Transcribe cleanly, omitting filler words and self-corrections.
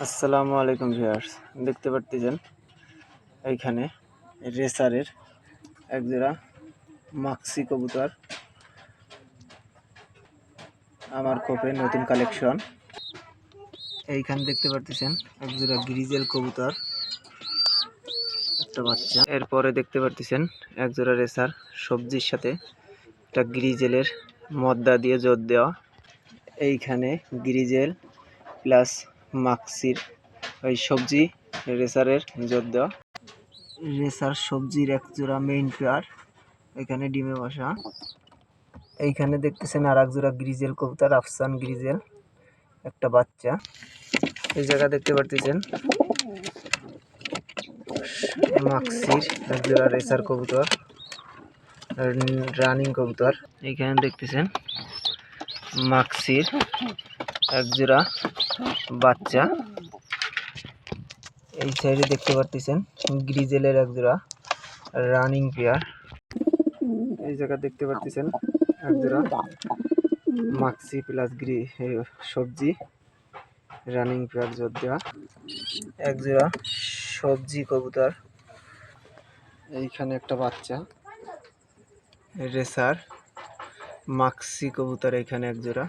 আসসালামু আলাইকুম ভিউয়ার্স, দেখতে পারতেছেন এইখানে রেসারের একজোড়া মাক্সি কবুতর আমার খোপে নতুন কালেকশন। এইখানে দেখতে পারতেছেন একজোড়া গ্রিজেল কবুতর, একটা বাচ্চা। এরপরে দেখতে পারতেছেন একজোড়া রেসার সবজির সাথে একটা গ্রিজেলের মদ্দা দিয়ে জোর দেওয়া। এইখানে গ্রিজেল প্লাস মাক্সির ওই সবজি রেসারের জোর দেওয়া। রেসার সবজির একজোড়া মেইন পেয়ার এখানে ডিমে বসা। এইখানে দেখতেছেন আর একজোড়া গ্রিজেল কবুতর, আফসান গ্রিজেল, একটা বাচ্চা। এই জায়গা দেখতে পারতেছেন মাক্সির একজোড়া রেসার কবুতর, রানিং কবুতর। এইখানে দেখতেছেন মাক্সির একজোড়া বাচ্চা। এই সাইডে দেখতে পারতেছেন গ্রিজেলের একজোড়া রানিং পেয়ার। এই জায়গা দেখতে পারতেছেন একজোড়া মাক্সি প্লাস সবজি রানিং পেয়ার জোর দেওয়া। একজোড়া সবজি কবুতর, এইখানে একটা বাচ্চা। রেসার মাক্সি কবুতর এইখানে একজোড়া।